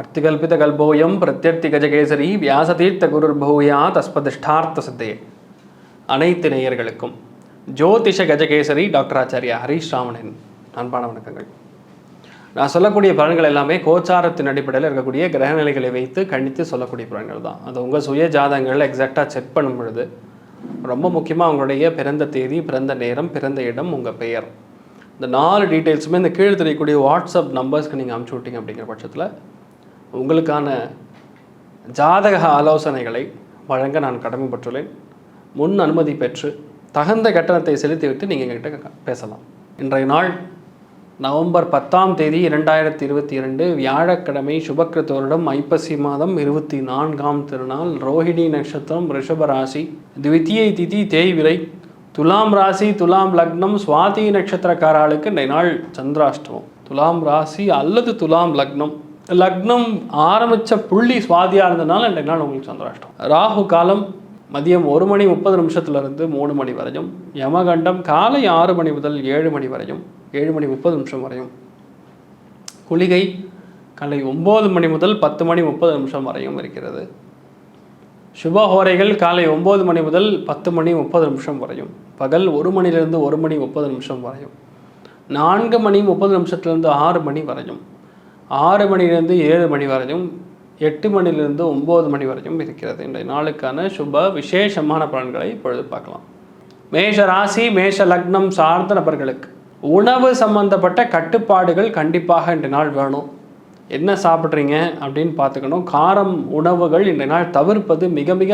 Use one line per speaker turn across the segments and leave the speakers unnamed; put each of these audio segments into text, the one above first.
அர்த்திகல்பிதகல்போயம் பிரத்யர்த்திகஜகேசரி வியாசதீர்த்த குருர்பூயா தஸ்பதிஷ்டார்த்த சித்தையே. அனைத்து நேயர்களுக்கும் ஜோதிஷ கஜகேசரி டாக்டர் ஆச்சாரியா ஹரீஷ் ராமனின் அன்பான வணக்கங்கள். நான் சொல்லக்கூடிய பலன்கள் எல்லாமே கோச்சாரத்தின் அடிப்படையில் இருக்கக்கூடிய கிரகநிலைகளை வைத்து கணித்து சொல்லக்கூடிய பலன்கள் தான். அது உங்கள் சுய ஜாதகங்களில் எக்ஸாக்டாக செக் பண்ணும் பொழுது ரொம்ப முக்கியமாக உங்களுடைய பிறந்த தேதி, பிறந்த நேரம், பிறந்த இடம், உங்கள் பெயர், இந்த 4 டீட்டெயில்ஸுமே இந்த கீழே தெரியக்கூடிய வாட்ஸ்அப் நம்பர்ஸ்க்கு நீங்கள் அனுப்பிச்சி விட்டீங்க அப்படிங்கிற பட்சத்தில் உங்களுக்கான ஜாதக ஆலோசனைகளை வழங்க நான் கடமைப்பட்டுள்ளேன். முன் அனுமதி பெற்று தகுந்த கட்டணத்தை செலுத்திவிட்டு நீங்கள் எங்ககிட்ட பேசலாம். இன்றைய நாள் நவம்பர் 10ஆம் தேதி 2022 வியாழக்கிழமை, சுபக்கிருத் வருடம், ஐப்பசி மாதம் 24ஆம் திருநாள், ரோஹிணி நட்சத்திரம், ரிஷப ராசி, த்விதியை திதி, தேய்விரை, துலாம் ராசி, துலாம் லக்னம், சுவாதி நட்சத்திரக்காரர்களுக்கு இன்றைய நாள் சந்திராஷ்டமம். துலாம் ராசி அல்லது துலாம் லக்னம் ஆரம்பித்த புள்ளி சுவாதியாக இருந்ததுனால இன்றைய நாள் உங்களுக்கு சந்திராஷ்டம். ராகு காலம் மதியம் 1:30 3 மணி வரையும், யமகண்டம் காலை 6 மணி முதல் 7 மணி வரையும், 7:30 வரையும், குளிகை காலை 9 மணி முதல் 10:30 வரையும் இருக்கிறது. சுபஹோரைகள் காலை 9 மணி முதல் 10:30 வரையும், பகல் 1 மணிலிருந்து 1:30 வரையும், 4:30 6 மணி வரையும், 6 மணிலிருந்து 7 மணி வரையும், 8 மணிலிருந்து 9 மணி வரையும் இருக்கிறது. இன்றைய நாளுக்கான சுப விசேஷமான பலன்களை இப்பொழுது பார்க்கலாம். மேஷ ராசி, மேஷ லக்னம் சார்ந்த நபர்களுக்கு உணவு சம்பந்தப்பட்ட கட்டுப்பாடுகள் கண்டிப்பாக இன்றைய நாள் வேணும். என்ன சாப்பிட்றீங்க அப்படின்னு பார்த்துக்கணும். காரம் உணவுகள் இன்றைய நாள் தவிர்ப்பது மிக மிக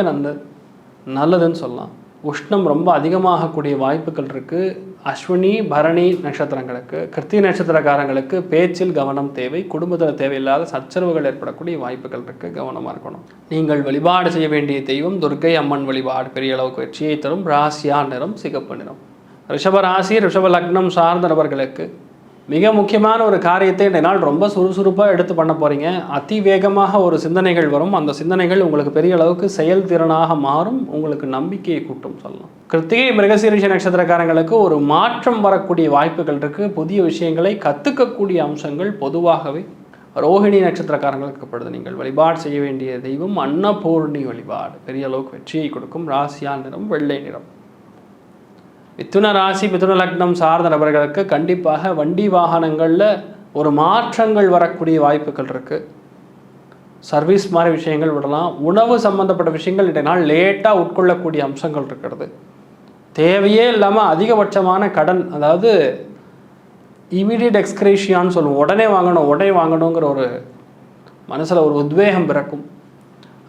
நல்லதுன்னு சொல்லலாம். உஷ்ணம் ரொம்ப அதிகமாகக்கூடிய வாய்ப்புகள் இருக்குது. அஸ்வினி பரணி நட்சத்திரங்களுக்கு, கிருத்திகை நட்சத்திரக்காரங்களுக்கு பேச்சில் கவனம் தேவை. குடும்பத்தில் தேவையில்லாத சச்சரவுகள் ஏற்படக்கூடிய வாய்ப்புகள் இருக்குது, கவனமாக இருக்கணும். நீங்கள் வழிபாடு செய்ய வேண்டிய தெய்வம் துர்க்கை அம்மன் வழிபாடு பெரிய அளவுக்கு வெற்றியை தரும். ராசியா நிறம் சிகப்பு நிறம். ரிஷப ராசி, ரிஷப லக்னம் சார்ந்த நபர்களுக்கு மிக முக்கியமான ஒரு காரியத்தை இந்த நாள் ரொம்ப சுறுசுறுப்பாக எடுத்து பண்ண போகிறீங்க. அதிவேகமாக ஒரு சிந்தனைகள் வரும். அந்த சிந்தனைகள் உங்களுக்கு பெரிய அளவுக்கு செயல்திறனாக மாறும். உங்களுக்கு நம்பிக்கையை கூட்டும் சொல்லலாம். கிருத்திகை மிருகசீரிஷ நட்சத்திரக்காரங்களுக்கு ஒரு மாற்றம் வரக்கூடிய வாய்ப்புகள் இருக்குது. புதிய விஷயங்களை கற்றுக்கக்கூடிய அம்சங்கள் பொதுவாகவே ரோஹிணி நட்சத்திரக்காரங்களுக்கு படுது. நீங்கள் வழிபாடு செய்ய வேண்டிய தெய்வம் அன்னபூர்ணி வழிபாடு பெரிய அளவுக்கு வெற்றியை கொடுக்கும். ராசியா நிறம் வெள்ளை நிறம். மிதுன ராசி, மிதுன லக்னம் சார்ந்த நபர்களுக்கு கண்டிப்பாக வண்டி வாகனங்களில் ஒரு மாற்றங்கள் வரக்கூடிய வாய்ப்புகள் இருக்குது. சர்வீஸ் மாதிரி விஷயங்கள் விடலாம். உணவு சம்மந்தப்பட்ட விஷயங்கள் இன்றைய நாள் லேட்டாக உட்கொள்ளக்கூடிய அம்சங்கள் இருக்கிறது. தேவையே இல்லாமல் அதிகபட்சமான கடன், அதாவது இமீடியட் எக்ஸ்கிரேஷியான்னு சொல்லுவோம், உடனே வாங்கணுங்கிற ஒரு மனசில் ஒரு உத்வேகம் பிறக்கும்.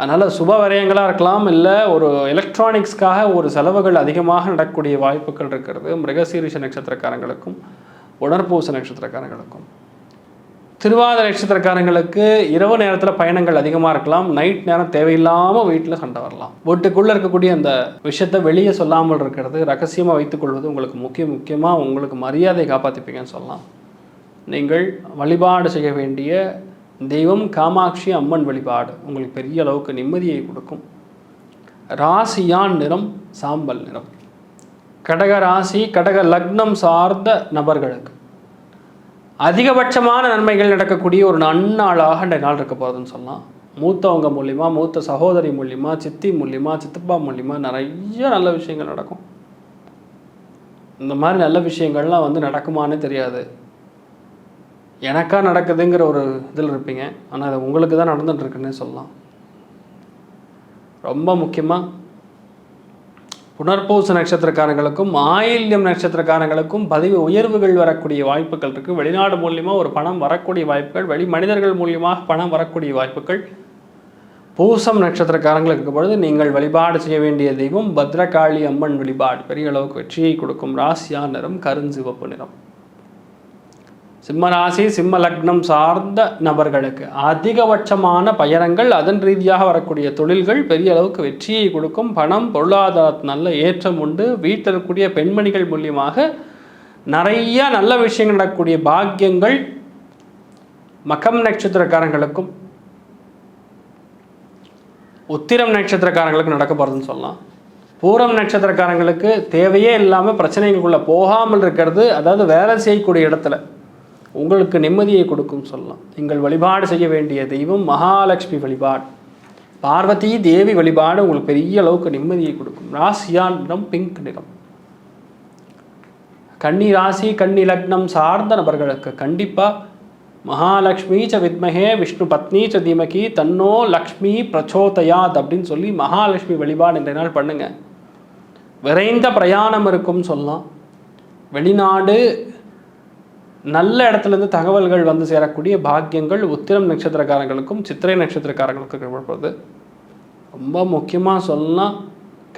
அதனால் சுப வரையங்களாக இருக்கலாம், இல்லை ஒரு எலக்ட்ரானிக்ஸ்க்காக ஒரு செலவுகள் அதிகமாக நடக்கக்கூடிய வாய்ப்புகள் இருக்கிறது. மிருகசீரிஷ நட்சத்திரக்காரங்களுக்கும் உணர்பூச நட்சத்திரக்காரங்களுக்கும். திருவாதிரை நட்சத்திரக்காரங்களுக்கு இரவு நேரத்தில் பயணங்கள் அதிகமாக இருக்கலாம். நைட் நேரம் தேவையில்லாமல் வீட்டில் சண்டை வரலாம். வீட்டுக்குள்ளே இருக்கக்கூடிய அந்த விஷயத்தை வெளியே சொல்லாமல் இருக்கிறது, ரகசியமாக வைத்துக்கொள்வது உங்களுக்கு முக்கியமாக உங்களுக்கு மரியாதை காப்பாற்றிப்பீங்கன்னு சொல்லலாம். நீங்கள் வழிபாடு செய்ய வேண்டிய தெய்வம் காமாட்சி அம்மன் வழிபாடு உங்களுக்கு பெரிய அளவுக்கு நிம்மதியை கொடுக்கும். ராசியான் நிறம் சாம்பல் நிறம். கடக ராசி, கடக லக்னம் சார்ந்த நபர்களுக்கு அதிகபட்சமான நன்மைகள் நடக்கக்கூடிய ஒரு நன்னாளாக இந்த நாள் இருக்க போகிறதுன்னு சொல்லலாம். மூத்தவங்க மூலிமா, மூத்த சகோதரி மூலிமா, சித்தி மூலிமா, சித்தப்பா மூலிமா நிறைய நல்ல விஷயங்கள் நடக்கும். இந்த மாதிரி நல்ல விஷயங்கள்லாம் நடக்குமானே தெரியாது. எனக்கா நடக்குதுங்கிற ஒரு இதில் இருப்பீங்க. ஆனால் அது உங்களுக்கு தான் நடந்துட்டுருக்குன்னே சொல்லலாம். ரொம்ப முக்கியமாக புனர்பூச நட்சத்திரக்காரங்களுக்கும் ஆயில்யம் நட்சத்திரக்காரங்களுக்கும் பதவி உயர்வுகள் வரக்கூடிய வாய்ப்புகள் இருக்குது. வெளிநாடு மூலியமாக ஒரு பணம் வரக்கூடிய வாய்ப்புகள், வெளி மனிதர்கள் மூலியமாக பணம் வரக்கூடிய வாய்ப்புகள் பூசம் நட்சத்திரக்காரங்களுக்கு இருக்கும் பொழுது நீங்கள் வழிபாடு செய்ய வேண்டிய தெய்வம் பத்ரகாளி அம்மன் வழிபாடு பெரிய அளவுக்கு வெற்றியை கொடுக்கும். ராசியா நிறம் கருஞ்சிவப்பு நிறம். சிம்ம ராசி, சிம்ம லக்னம் சார்ந்த நபர்களுக்கு அதிகபட்சமான பயணங்கள், அதன் ரீதியாக வரக்கூடிய தொழில்கள் பெரிய அளவுக்கு வெற்றியை கொடுக்கும். பணம், பொருளாதார நல்ல ஏற்றம் உண்டு. வீட்டில் இருக்கக்கூடிய பெண்மணிகள் மூலியமாக நிறைய நல்ல விஷயங்கள் நடக்கக்கூடிய பாக்கியங்கள் மகம் நட்சத்திரக்காரங்களுக்கும் உத்திரம் நட்சத்திரக்காரங்களுக்கு நடக்க போகிறதுன்னு சொல்லலாம். பூரம் நட்சத்திரக்காரங்களுக்கு தேவையே இல்லாமல் பிரச்சனைகளுக்குள்ளே போகாமல் இருக்கிறது, அதாவது வேலை செய்யக்கூடிய இடத்துல உங்களுக்கு நிம்மதியை கொடுக்கும் சொல்லலாம். நீங்கள் வழிபாடு செய்ய வேண்டிய தெய்வம் மகாலட்சுமி வழிபாடு, பார்வதி தேவி வழிபாடு உங்களுக்கு பெரிய அளவுக்கு நிம்மதியை கொடுக்கும். ராசியான் நிறம் பிங்க் நிறம். கன்னி ராசி கன்னி லக்னம் சார்ந்த நபர்களுக்கு கண்டிப்பாக மகாலட்சுமி ச வித்மகே விஷ்ணு பத்னி ச தீமகி தன்னோ லக்ஷ்மி பிரச்சோதயாத் அப்படின்னு சொல்லி மகாலட்சுமி வழிபாடு இன்றைய நாள் பண்ணுங்க. விரைந்த பிரயாணம் இருக்கும் சொல்லலாம். வெளிநாடு நல்ல இடத்துலேருந்து தகவல்கள் வந்து சேரக்கூடிய பாக்கியங்கள் உத்திரம் நட்சத்திரக்காரங்களுக்கும் சித்திரை நட்சத்திரக்காரங்களுக்கும் ஏற்படுறது. ரொம்ப முக்கியமாக சொல்லலாம்,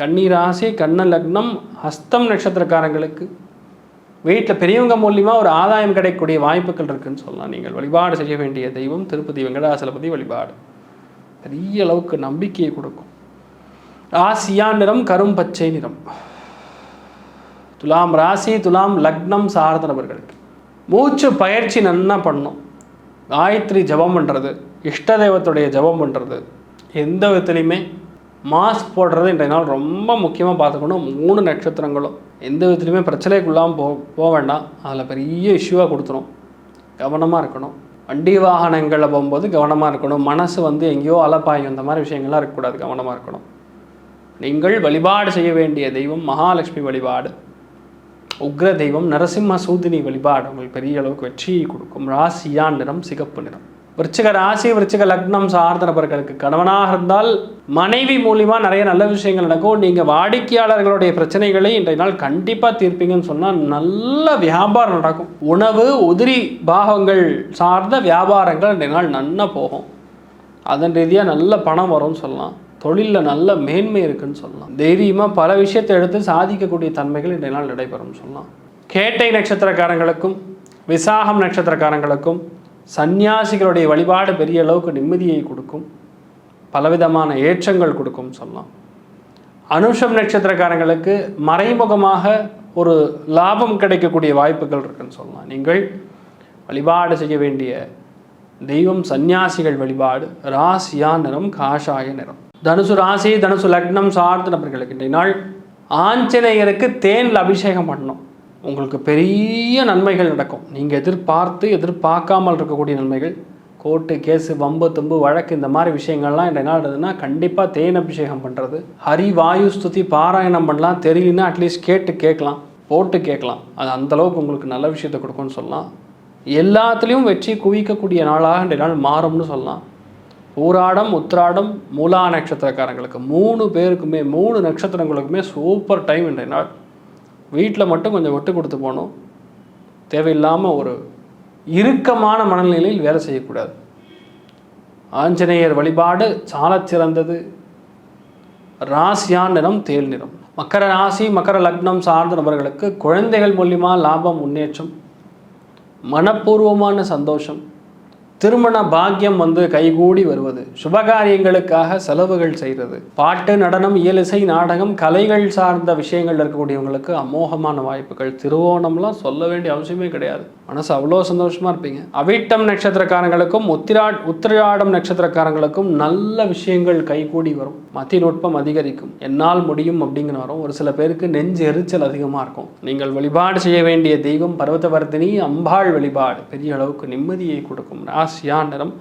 கன்னி ராசி கன்ன லக்னம் ஹஸ்தம் நட்சத்திரக்காரங்களுக்கு வீட்டில் பெரியவங்க மூலியமாக ஒரு ஆதாயம் கிடைக்கக்கூடிய வாய்ப்புகள் இருக்குதுன்னு சொல்லலாம். நீங்கள் வழிபாடு செய்ய வேண்டிய தெய்வம் திருப்பதி வெங்கடாசலபதி வழிபாடு பெரிய அளவுக்கு நம்பிக்கையை கொடுக்கும். ராசியா நிறம் கரும் பச்சை நிறம். துலாம் ராசி துலாம் லக்னம் சார்ந்த நபர்களுக்கு மூச்சு பயிற்சி நன்னா பண்ணணும். காயத்ரி ஜபம் பண்ணுறது, இஷ்ட தெய்வத்துடைய ஜபம் பண்ணுறது, எந்த விதத்துலையுமே மாஸ்க் போடுறது இன்றைய நாள் ரொம்ப முக்கியமாக பார்த்துக்கணும். 3 நட்சத்திரங்களும் எந்த விதத்துலையுமே பிரச்சனைக்குள்ளாமல் போக வேண்டாம். அதில் பெரிய இஷ்யூவாக கொடுத்துரும். கவனமாக இருக்கணும். வண்டி வாகனங்களில் போகும்போது கவனமாக இருக்கணும். மனசு வந்து எங்கேயோ அலப்பாயும் இந்த மாதிரி விஷயங்கள்லாம் இருக்கக்கூடாது, கவனமாக இருக்கணும். நீங்கள் வழிபாடு செய்ய வேண்டிய தெய்வம் மகாலட்சுமி வழிபாடு, உக்ர தெய்வம் நரசிம்ம சூதினி வழிபாடு உங்களுக்கு பெரிய அளவுக்கு வெற்றியை கொடுக்கும். ராசியான் நிறம் சிகப்பு நிறம். விருச்சிக ராசி விருச்சிக லக்னம் சார்ந்த நபர்களுக்கு கணவனாக இருந்தால் மனைவி மூலியமாக நிறைய நல்ல விஷயங்கள் நடக்கும். நீங்கள் வாடிக்கையாளர்களுடைய பிரச்சனைகளை இன்றைய நாள் கண்டிப்பாக தீர்ப்பீங்கன்னு சொன்னால் நல்ல வியாபாரம் நடக்கும். உணவு உதிரி பாகங்கள் சார்ந்த வியாபாரங்கள் இன்றைய நாள் நன்னா போகும். அதன் ரீதியாக நல்ல பணம் வரும்னு சொல்லலாம். தொழிலில் நல்ல மேன்மை இருக்குன்னு சொல்லலாம். தைரியமாக பல விஷயத்தை எடுத்து சாதிக்கக்கூடிய தன்மைகள் இன்றைய நாள் நடைபெறும் சொல்லலாம். கேட்டை நட்சத்திரக்காரங்களுக்கும் விசாகம் நட்சத்திரக்காரங்களுக்கும் சன்னியாசிகளுடைய வழிபாடு பெரிய அளவுக்கு நிம்மதியை கொடுக்கும், பலவிதமான ஏற்றங்கள் கொடுக்கும் சொல்லலாம். அனுஷம் நட்சத்திரக்காரங்களுக்கு மறைமுகமாக ஒரு லாபம் கிடைக்கக்கூடிய வாய்ப்புகள் இருக்குன்னு சொல்லலாம். நீங்கள் வழிபாடு செய்ய வேண்டிய தெய்வம் சன்னியாசிகள் வழிபாடு. ராசியா நிறம் காஷாய நிறம். தனுசு ராசி தனுசு லக்னம் சார்ந்த நபர்களுக்கு இன்றைய நாள் ஆஞ்சநேயருக்கு தேனில் அபிஷேகம் பண்ணணும். உங்களுக்கு பெரிய நன்மைகள் நடக்கும். நீங்கள் எதிர்பார்க்காமல் இருக்கக்கூடிய நன்மைகள், கோர்ட்டு கேஸு வம்பு தும்பு வழக்கு இந்த மாதிரி விஷயங்கள்லாம் இன்றைய நாள் இருந்ததுன்னா கண்டிப்பாக தேன் அபிஷேகம் பண்ணுறது, ஹரி வாயு ஸ்துதி பாராயணம் பண்ணலாம். தெரியலன்னா அட்லீஸ்ட் கேட்கலாம், போட்டு கேட்கலாம். அது அந்தளவுக்கு உங்களுக்கு நல்ல விஷயத்தை கொடுக்கும்னு சொல்லலாம். எல்லாத்துலேயும் வெற்றி குவிக்கக்கூடிய நாளாக இன்றைய நாள் மாறும்னு சொல்லலாம். பூராடம் உத்திராடம் மூலா நட்சத்திரக்காரங்களுக்கு 3 பேருக்குமே 3 நட்சத்திரங்களுக்குமே சூப்பர் டைம் இன்றைய நாள். வீட்டில் மட்டும் கொஞ்சம் விட்டு கொடுத்து போகணும். தேவையில்லாமல் ஒரு இறுக்கமான மனநிலையில் வேலை செய்யக்கூடாது. ஆஞ்சநேயர் வழிபாடு சால சிறந்தது. ராசியான் நிறம் தேல் நிறம். மக்கர ராசி மக்கர லக்னம் சார்ந்த நபர்களுக்கு குழந்தைகள் மூலியமாக லாபம் முன்னேற்றம், மனப்பூர்வமான சந்தோஷம், திருமண பாக்கியம் வந்து கைகூடி வருவது, சுபகாரியங்களுக்காக செலவுகள் செய்கிறது, பாட்டு நடனம் இயலிசை நாடகம் கலைகள் சார்ந்த விஷயங்கள் இருக்கக்கூடியவங்களுக்கு அமோகமான வாய்ப்புகள். திருவோணம்லாம் சொல்ல வேண்டிய அவசியமே கிடையாது. மனசு அவ்வளோ சந்தோஷமாக இருப்பீங்க. அவிட்டம் நட்சத்திரக்காரங்களுக்கும் உத்திராடம் நட்சத்திரக்காரங்களுக்கும் நல்ல விஷயங்கள் கைகூடி வரும். மதி நுட்பம் அதிகரிக்கும். என்னால் முடியும் அப்படிங்கிற வரும். ஒரு சில பேருக்கு நெஞ்சு எரிச்சல் அதிகமாக இருக்கும். நீங்கள் வழிபாடு செய்ய வேண்டிய தெய்வம் பர்வதவர்தினி அம்பாள் வழிபாடு பெரிய அளவுக்கு நிம்மதியை கொடுக்கும். ராசியா நிறம்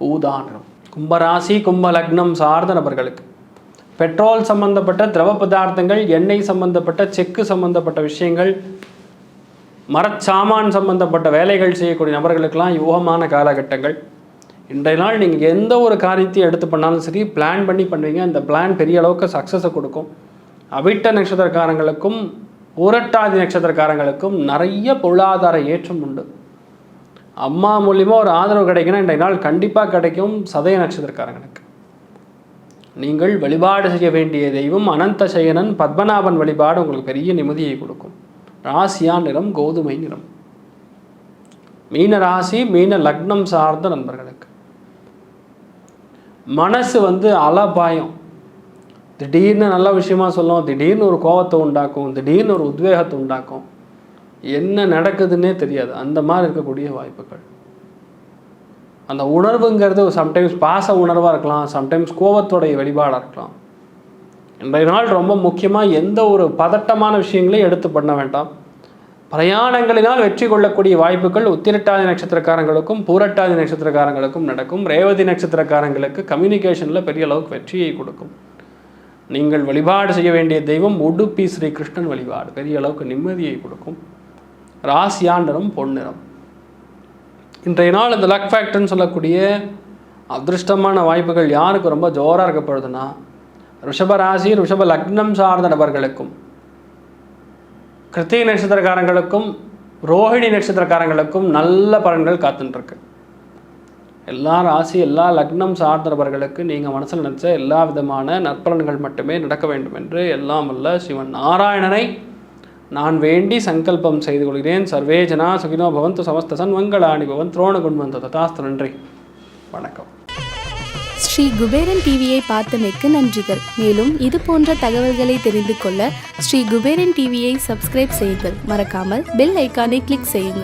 ஊதா நிறம். கும்பராசி கும்ப லக்னம் சார்ந்த நபர்களுக்கு பெட்ரோல் சம்பந்தப்பட்ட திரவ பதார்த்தங்கள், எண்ணெய் சம்பந்தப்பட்ட செக்கு சம்பந்தப்பட்ட விஷயங்கள், மரச்சாமான் சம்பந்தப்பட்ட வேலைகள் செய்யக்கூடிய நபர்களுக்கெல்லாம் யோகமான காலகட்டங்கள். இன்றைய நாள் நீங்கள் எந்த ஒரு காரியத்தையும் எடுத்து பண்ணாலும் சரி பிளான் பண்ணி பண்ணுவீங்க. அந்த பிளான் பெரிய அளவுக்கு சக்ஸஸை கொடுக்கும். அவிட்ட நட்சத்திரக்காரங்களுக்கும் பூரட்டாதி நட்சத்திரக்காரங்களுக்கும் நிறைய பொருளாதார ஏற்றம் உண்டு. அம்மா மூலியமாக ஒரு ஆதரவு கிடைக்குன்னா இன்றைய நாள் கண்டிப்பாக கிடைக்கும். சதய நட்சத்திரக்காரங்களுக்கு நீங்கள் வழிபாடு செய்ய வேண்டிய தெய்வம் அனந்த சயனன் பத்மநாபன் வழிபாடு உங்களுக்கு பெரிய நிம்மதியை கொடுக்கும். ராசியா நிறம் கோதுமை நிறம். மீன ராசி மீன லக்னம் சார்ந்த நண்பர்களுக்கு மனசு வந்து அலபாயம். திடீர்னு நல்ல விஷயமா சொல்லும், திடீர்னு ஒரு கோபத்தை உண்டாக்கும், திடீர்னு ஒரு உத்வேகத்தை உண்டாக்கும். என்ன நடக்குதுன்னே தெரியாது. அந்த மாதிரி இருக்கக்கூடிய வாய்ப்புகள். அந்த உணர்வுங்கிறது சம்டைம்ஸ் பாச உணர்வாக இருக்கலாம், சம்டைம்ஸ் கோபத்தோடைய வெளிப்பாடாக இருக்கலாம். இன்றைய நாள் ரொம்ப முக்கியமாக எந்த ஒரு பதட்டமான விஷயங்களையும் எடுத்து பண்ண வேண்டாம். பிரயாணங்களினால் வெற்றி கொள்ளக்கூடிய வாய்ப்புகள் உத்திரட்டாதி நட்சத்திரக்காரங்களுக்கும் பூரட்டாதி நட்சத்திரக்காரங்களுக்கும் நடக்கும். ரேவதி நட்சத்திரக்காரங்களுக்கு கம்யூனிகேஷனில் பெரிய அளவுக்கு வெற்றியை கொடுக்கும். நீங்கள் வழிபாடு செய்ய வேண்டிய தெய்வம் உடுப்பி ஸ்ரீ கிருஷ்ணன் வழிபாடு பெரிய அளவுக்கு நிம்மதியை கொடுக்கும். ராசியாண்டரும் பொன்னிறம். இன்றைய நாள் இந்த லக் ஃபேக்டர்னு சொல்லக்கூடிய அதிருஷ்டமான வாய்ப்புகள் யாருக்கு ரொம்ப ஜோராக இருக்கப்படுதுன்னா ரிஷப ராசி ரிஷப லக்னம் சார்ந்த நபர்களுக்கும், கிருத்திகை நட்சத்திரக்காரங்களுக்கும், ரோஹிணி நட்சத்திரக்காரங்களுக்கும் நல்ல பலன்கள் காத்துட்டுருக்கு. எல்லா ராசி எல்லா லக்னம் சார்ந்த நபர்களுக்கு நீங்கள் மனசில் நினச்ச எல்லா விதமான நற்பலன்கள் மட்டுமே நடக்க வேண்டும் என்று எல்லாம் வல்ல சிவன் நாராயணனை நான் வேண்டி சங்கல்பம் செய்து கொள்கிறேன். சர்வே ஜனா சுகினோ பவந்து சமஸ்த சன்மங்களாணி பவன் துரோண குண்வந்த ததாஸ்து. நன்றி, வணக்கம்.
ஸ்ரீ குபேரன் டிவியை பார்த்தமைக்கு நன்றிகள். மேலும் இது போன்ற தகவல்களை தெரிந்து கொள்ள ஸ்ரீ குபேரன் டிவியை சப்ஸ்கிரைப் செய்யுங்கள். மறக்காமல் பெல் ஐக்கானை கிளிக் செய்யுங்கள்.